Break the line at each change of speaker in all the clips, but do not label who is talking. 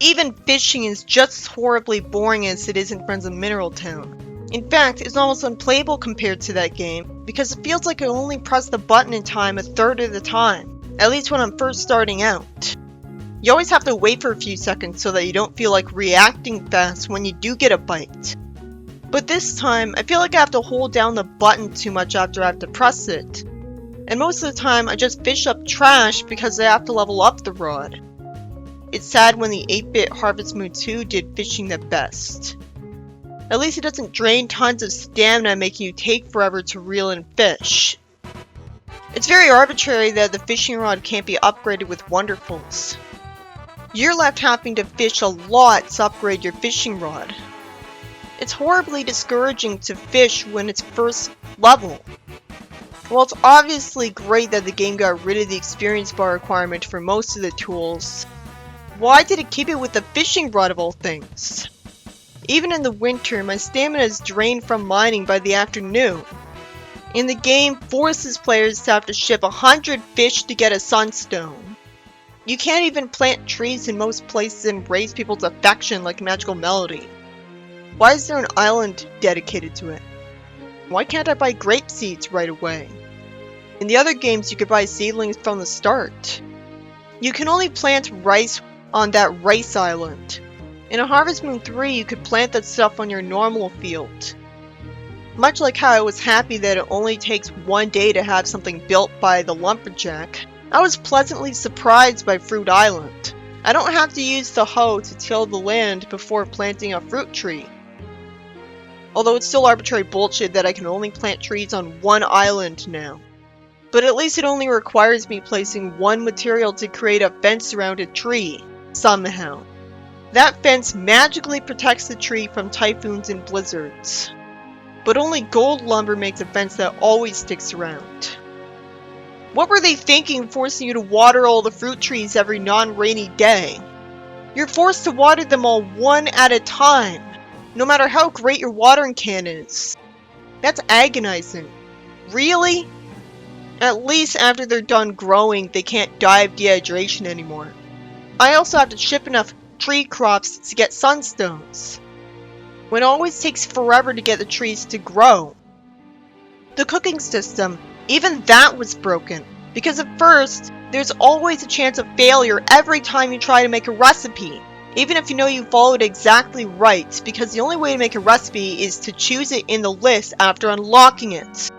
Even fishing is just as horribly boring as it is in Friends of Mineral Town. In fact, it's almost unplayable compared to that game, because it feels like I only press the button in time a third of the time, at least when I'm first starting out. You always have to wait for a few seconds so that you don't feel like reacting fast when you do get a bite. But this time, I feel like I have to hold down the button too much after I have to press it. And most of the time, I just fish up trash because I have to level up the rod. It's sad when the 8-bit Harvest Moon 2 did fishing the best. At least it doesn't drain tons of stamina making you take forever to reel in fish. It's very arbitrary that the fishing rod can't be upgraded with Wonderfuls. You're left having to fish a lot to upgrade your fishing rod. It's horribly discouraging to fish when it's first level. While it's obviously great that the game got rid of the experience bar requirement for most of the tools, why did it keep it with the fishing rod of all things? Even in the winter, my stamina is drained from mining by the afternoon. And the game forces players to have to ship 100 fish to get a sunstone. You can't even plant trees in most places and raise people's affection like Magical Melody. Why is there an island dedicated to it? Why can't I buy grape seeds right away? In the other games, you could buy seedlings from the start. You can only plant rice on that rice island. In a Harvest Moon 3, you could plant that stuff on your normal field. Much like how I was happy that it only takes one day to have something built by the lumberjack, I was pleasantly surprised by Fruit Island. I don't have to use the hoe to till the land before planting a fruit tree. Although it's still arbitrary bullshit that I can only plant trees on one island now. But at least it only requires me placing one material to create a fence around a tree, somehow. That fence magically protects the tree from typhoons and blizzards. But only gold lumber makes a fence that always sticks around. What were they thinking forcing you to water all the fruit trees every non-rainy day? You're forced to water them all one at a time, no matter how great your watering can is. That's agonizing. Really? At least after they're done growing, they can't die of dehydration anymore. I also have to ship enough tree crops to get sunstones, when it always takes forever to get the trees to grow. The cooking system, even that was broken, because at first, there's always a chance of failure every time you try to make a recipe, even if you know you followed exactly right, because the only way to make a recipe is to choose it in the list after unlocking it.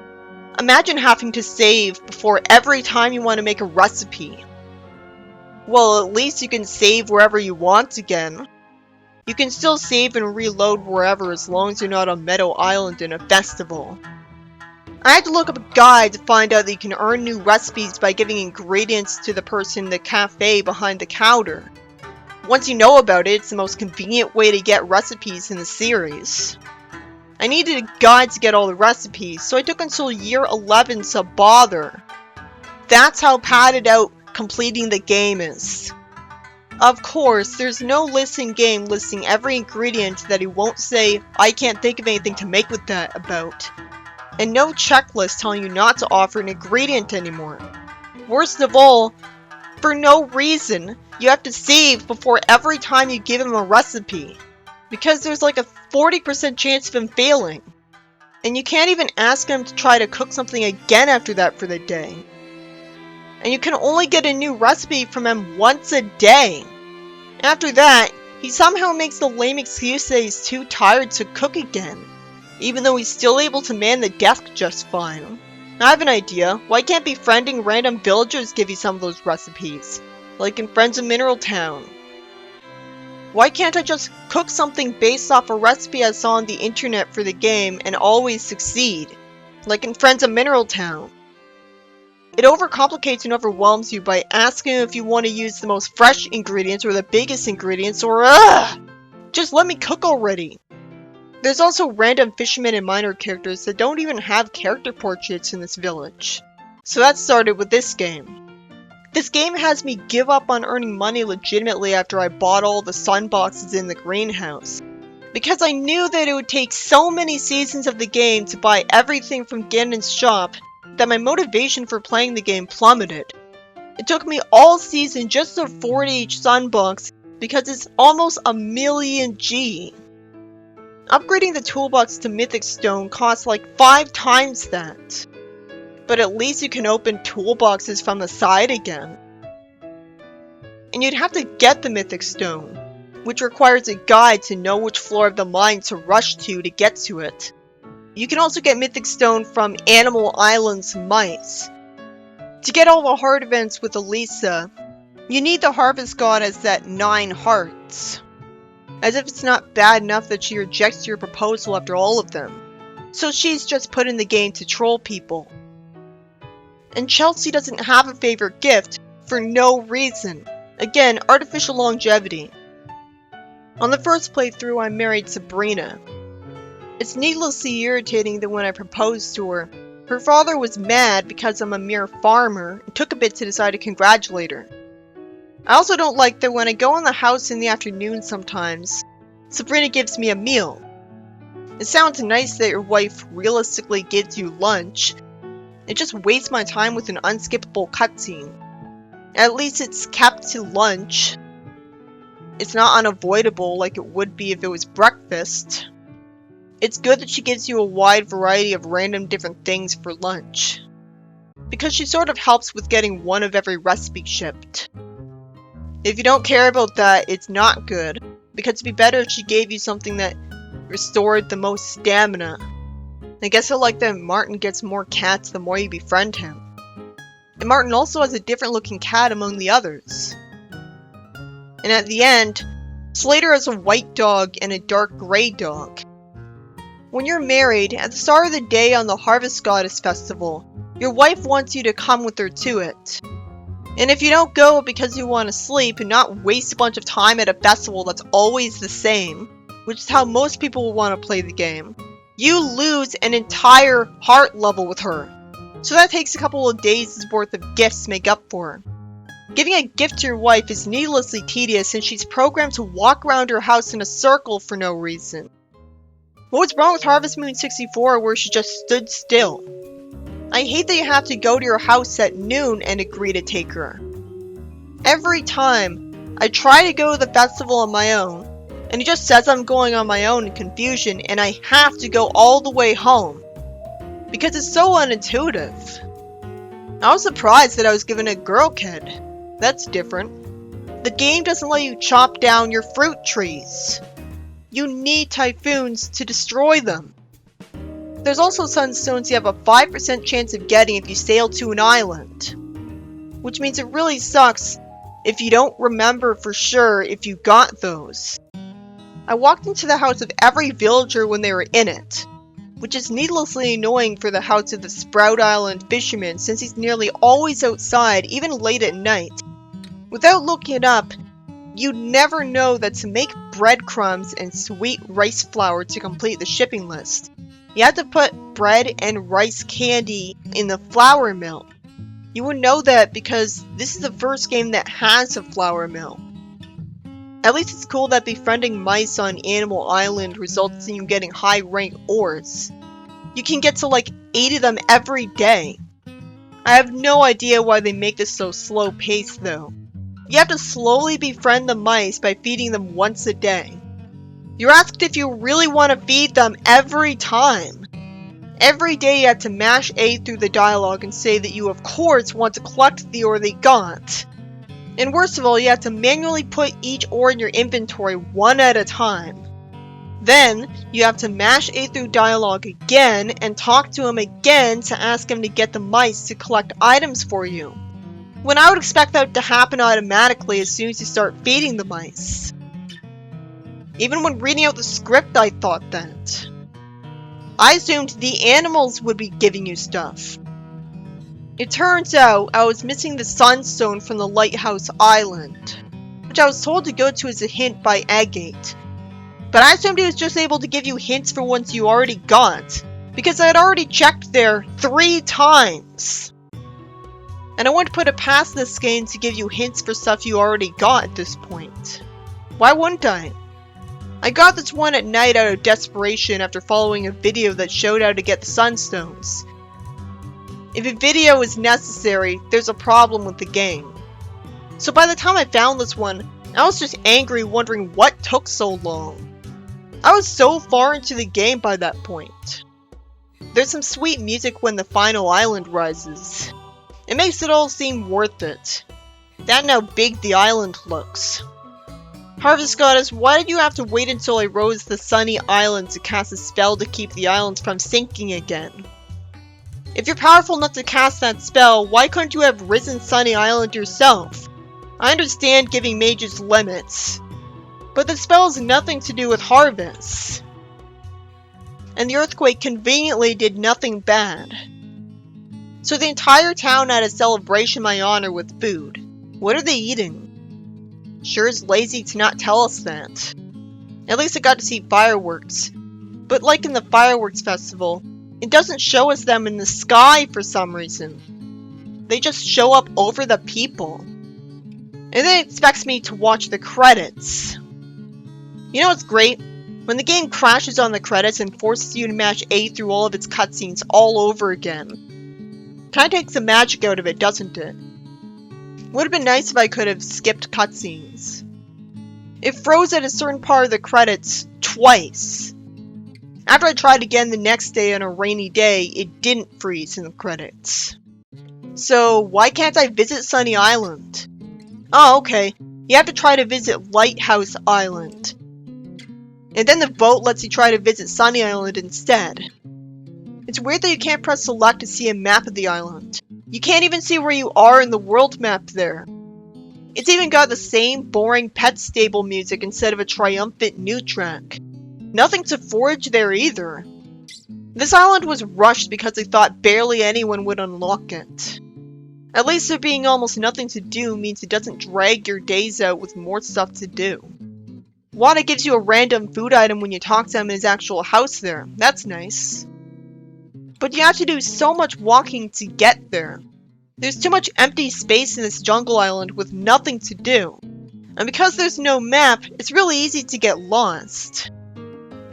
Imagine having to save before every time you want to make a recipe. Well, at least you can save wherever you want again. You can still save and reload wherever as long as you're not on Meadow Island in a festival. I had to look up a guide to find out that you can earn new recipes by giving ingredients to the person in the cafe behind the counter. Once you know about it, it's the most convenient way to get recipes in the series. I needed a guide to get all the recipes, so I took until year 11 to bother. That's how padded out completing the game is. Of course, there's no list in game listing every ingredient that he won't say, "I can't think of anything to make with that" about. And no checklist telling you not to offer an ingredient anymore. Worst of all, for no reason, you have to save before every time you give him a recipe, because there's like a 40% chance of him failing. And you can't even ask him to try to cook something again after that for the day. And you can only get a new recipe from him once a day. After that, he somehow makes the lame excuse that he's too tired to cook again, even though he's still able to man the desk just fine. I have an idea. Why can't befriending random villagers give you some of those recipes, like in Friends of Mineral Town? Why can't I just cook something based off a recipe I saw on the internet for the game and always succeed, like in Friends of Mineral Town? It overcomplicates and overwhelms you by asking if you want to use the most fresh ingredients or the biggest ingredients or just let me cook already. There's also random fishermen and miner characters that don't even have character portraits in this village. So that started with this game. This game has me give up on earning money legitimately after I bought all the sunboxes in the greenhouse, because I knew that it would take so many seasons of the game to buy everything from Ganon's shop that my motivation for playing the game plummeted. It took me all season just to afford each sunbox, because it's almost a million G. Upgrading the toolbox to Mythic Stone costs like 5 times that. But at least you can open toolboxes from the side again. And you'd have to get the Mythic Stone, which requires a guide to know which floor of the mine to rush to get to it. You can also get Mythic Stone from Animal Island's mice. To get all the heart events with Elisa, you need the Harvest Goddess at 9 hearts. As if it's not bad enough that she rejects your proposal after all of them. So she's just put in the game to troll people. And Chelsea doesn't have a favorite gift for no reason. Again, artificial longevity. On the first playthrough, I married Sabrina. It's needlessly irritating that when I proposed to her, her father was mad because I'm a mere farmer and took a bit to decide to congratulate her. I also don't like that when I go in the house in the afternoon sometimes, Sabrina gives me a meal. It sounds nice that your wife realistically gives you lunch. It just wastes my time with an unskippable cutscene. At least it's kept to lunch. It's not unavoidable like it would be if it was breakfast. It's good that she gives you a wide variety of random different things for lunch. Because she sort of helps with getting one of every recipe shipped. If you don't care about that, it's not good, because it'd be better if she gave you something that restored the most stamina. I guess I like that Martin gets more cats the more you befriend him. And Martin also has a different looking cat among the others. And at the end, Slater has a white dog and a dark gray dog. When you're married, at the start of the day on the Harvest Goddess Festival, your wife wants you to come with her to it. And if you don't go because you want to sleep and not waste a bunch of time at a festival that's always the same, which is how most people will want to play the game, you lose an entire heart level with her. So that takes a couple of days' worth of gifts to make up for her. Giving a gift to your wife is needlessly tedious since she's programmed to walk around her house in a circle for no reason. What was wrong with Harvest Moon 64 where she just stood still? I hate that you have to go to your house at noon and agree to take her. Every time, I try to go to the festival on my own, and it just says I'm going on my own in confusion and I have to go all the way home. Because it's so unintuitive. I was surprised that I was given a girl kid. That's different. The game doesn't let you chop down your fruit trees. You need typhoons to destroy them. There's also sunstones you have a 5% chance of getting if you sail to an island. Which means it really sucks if you don't remember for sure if you got those. I walked into the house of every villager when they were in it. Which is needlessly annoying for the house of the Sprout Island fisherman since he's nearly always outside, even late at night. Without looking it up, you'd never know that to make breadcrumbs and sweet rice flour to complete the shipping list, you have to put bread and rice candy in the flour mill. You would know that because this is the first game that has a flour mill. At least it's cool that befriending mice on Animal Island results in you getting high rank ores. You can get to like 8 of them every day. I have no idea why they make this so slow paced though. You have to slowly befriend the mice by feeding them once a day. You're asked if you really want to feed them every time. Every day you have to mash A through the dialogue and say that you of course want to collect the ore they got. And worst of all, you have to manually put each ore in your inventory one at a time. Then, you have to mash A through dialogue again and talk to him again to ask him to get the mice to collect items for you. When I would expect that to happen automatically as soon as you start feeding the mice. Even when reading out the script, I thought that. I assumed the animals would be giving you stuff. It turns out I was missing the sunstone from the lighthouse island, which I was told to go to as a hint by Agate. But I assumed he was just able to give you hints for ones you already got, because I had already checked there 3 times. And I wouldn't put it past this game to give you hints for stuff you already got at this point. Why wouldn't I? I got this one at night out of desperation after following a video that showed how to get the sunstones. If a video is necessary, there's a problem with the game. So by the time I found this one, I was just angry, wondering what took so long. I was so far into the game by that point. There's some sweet music when the final island rises. It makes it all seem worth it. That and how big the island looks. Harvest Goddess, why did you have to wait until I rose the sunny island to cast a spell to keep the island from sinking again? If you're powerful enough to cast that spell, why couldn't you have risen Sunny Island yourself? I understand giving mages limits, but the spell has nothing to do with harvests. And the earthquake conveniently did nothing bad. So the entire town had a celebration in my honor with food. What are they eating? Sure is lazy to not tell us that. At least I got to see fireworks. But like in the fireworks festival, it doesn't show us them in the sky for some reason. They just show up over the people. And then it expects me to watch the credits. You know what's great? When the game crashes on the credits and forces you to mash A through all of its cutscenes all over again. Kinda takes the magic out of it, doesn't it? Would have been nice if I could have skipped cutscenes. It froze at a certain part of the credits twice. After I tried again the next day on a rainy day, it didn't freeze in the credits. So why can't I visit Sunny Island? Oh, okay. You have to try to visit Lighthouse Island. And then the vote lets you try to visit Sunny Island instead. It's weird that you can't press select to see a map of the island. You can't even see where you are in the world map there. It's even got the same boring pet stable music instead of a triumphant new track. Nothing to forage there either. This island was rushed because they thought barely anyone would unlock it. At least there being almost nothing to do means it doesn't drag your days out with more stuff to do. Wada gives you a random food item when you talk to him in his actual house there. That's nice. But you have to do so much walking to get there. There's too much empty space in this jungle island with nothing to do. And because there's no map, it's really easy to get lost.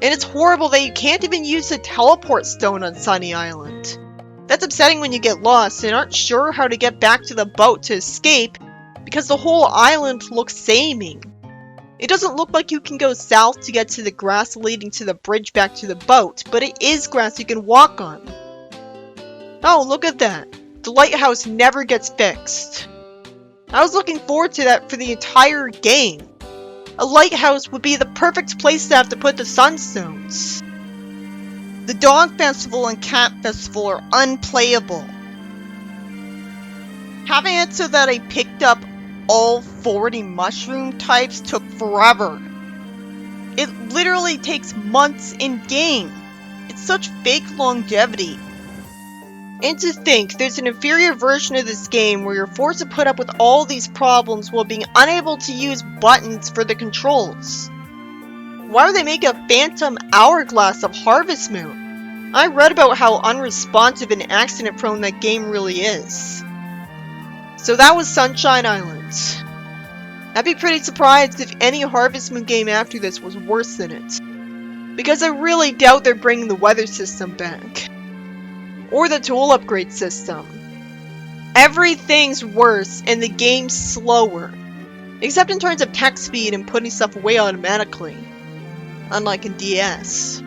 And it's horrible that you can't even use the teleport stone on Sunny Island. That's upsetting when you get lost and aren't sure how to get back to the boat to escape because the whole island looks samey. It doesn't look like you can go south to get to the grass leading to the bridge back to the boat, but it is grass you can walk on. Oh, look at that. The lighthouse never gets fixed. I was looking forward to that for the entire game. A lighthouse would be the perfect place to have to put the sunstones. The Dog Festival and Cat Festival are unplayable. Having it so that I picked up all 40 mushroom types took forever. It literally takes months in game. It's such fake longevity. And to think, there's an inferior version of this game where you're forced to put up with all these problems while being unable to use buttons for the controls. Why would they make a phantom hourglass of Harvest Moon? I read about how unresponsive and accident-prone that game really is. So that was Sunshine Island. I'd be pretty surprised if any Harvest Moon game after this was worse than it. Because I really doubt they're bringing the weather system back. Or the tool upgrade system. Everything's worse and the game's slower. Except in terms of text speed and putting stuff away automatically. Unlike in DS.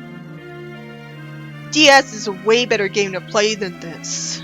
DS is a way better game to play than this.